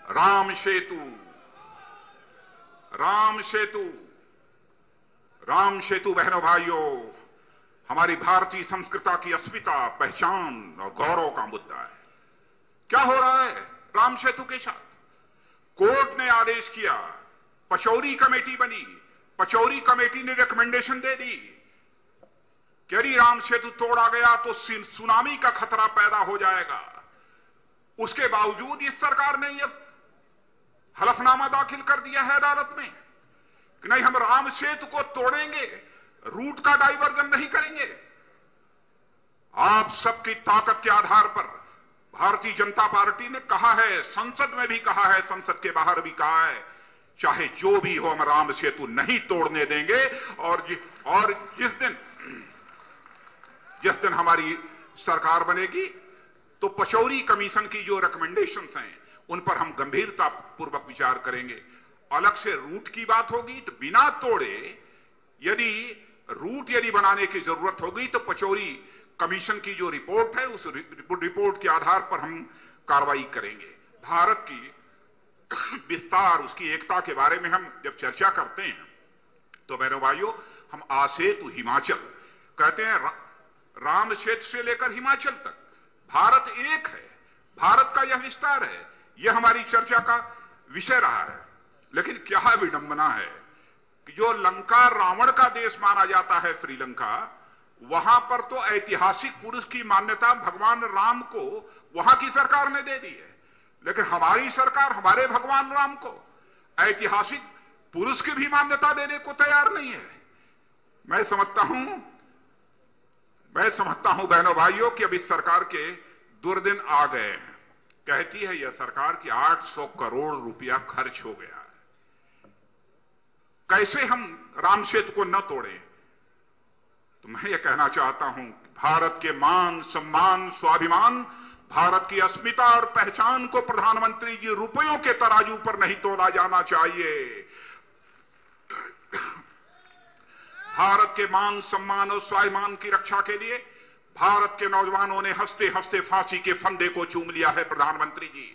राम सेतु, राम सेतु, राम सेतु बहनों भाइयों, हमारी भारतीय संस्कृति की अस्मिता, पहचान और गौरव का मुद्दा है। क्या हो रहा है राम सेतु के साथ? कोर्ट ने आदेश किया, पचौरी कमेटी बनी, पचौरी कमेटी ने रिकमेंडेशन दे दी कि यदि राम सेतु तोड़ा गया तो सुनामी का खतरा पैदा हो जाएगा। उसके बावजूद इस सरकार ने यह हलफनामा दाखिल कर दिया है अदालत में कि नहीं, हम राम सेतु को तोड़ेंगे, रूट का डाइवर्जन नहीं करेंगे। आप सबकी ताकत के आधार पर भारतीय जनता पार्टी ने कहा है, संसद में भी कहा है, संसद के बाहर भी कहा है, चाहे जो भी हो हम राम सेतु नहीं तोड़ने देंगे। और जिस दिन हमारी सरकार बनेगी तो पचौरी कमीशन की जो रिकमेंडेशंस हैं उन पर हम गंभीरता पूर्वक विचार करेंगे। अलग से रूट की बात होगी तो बिना तोड़े यदि रूट बनाने की जरूरत होगी तो पचौरी कमीशन की जो रिपोर्ट है उस रिपोर्ट के आधार पर हम कार्रवाई करेंगे। भारत की विस्तार, उसकी एकता के बारे में हम जब चर्चा करते हैं तो बहनों भाइयों, हम आसेतु हिमाचल कहते हैं, राम सेतु से लेकर हिमाचल तक भारत एक है, भारत का यह विस्तार है, यह हमारी चर्चा का विषय रहा है। लेकिन क्या विडंबना है कि जो लंका रावण का देश माना जाता है श्रीलंका, वहां पर तो ऐतिहासिक पुरुष की मान्यता भगवान राम को वहां की सरकार ने दे दी है, लेकिन हमारी सरकार हमारे भगवान राम को ऐतिहासिक पुरुष की भी मान्यता देने को तैयार नहीं है। मैं समझता हूं बहनों भाइयों कि अब इस सरकार के दुर्दिन आ गए हैं। कहती है यह सरकार कि 800 करोड़ रुपया खर्च हो गया है, कैसे हम राम सेतु को न तोड़ें। तो मैं ये कहना चाहता हूं कि भारत के मान सम्मान स्वाभिमान, भारत की अस्मिता और पहचान को प्रधानमंत्री जी रुपयों के तराजू पर नहीं तोला जाना चाहिए। भारत के मान सम्मान और स्वाभिमान की रक्षा के लिए भारत के नौजवानों ने हंसते हंसते फांसी के फंदे को चूम लिया है। प्रधानमंत्री जी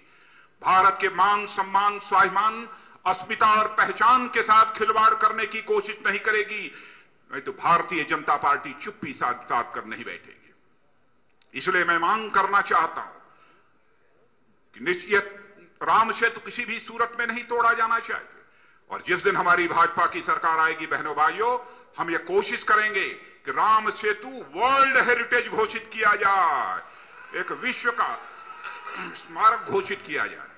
भारत के मान सम्मान स्वाभिमान अस्मिता और पहचान के साथ खिलवाड़ करने की कोशिश नहीं करेगी, नहीं तो भारतीय जनता पार्टी चुप्पी साध कर नहीं बैठेगी। इसलिए मैं मांग करना चाहता हूं कि निश्चित राम सेतु किसी भी सूरत में नहीं तोड़ा जाना चाहिए। और जिस दिन हमारी भाजपा की सरकार आएगी बहनों भाइयों, हम ये कोशिश करेंगे कि राम सेतु वर्ल्ड हेरिटेज घोषित किया जाए, एक विश्व का स्मारक घोषित किया जाए।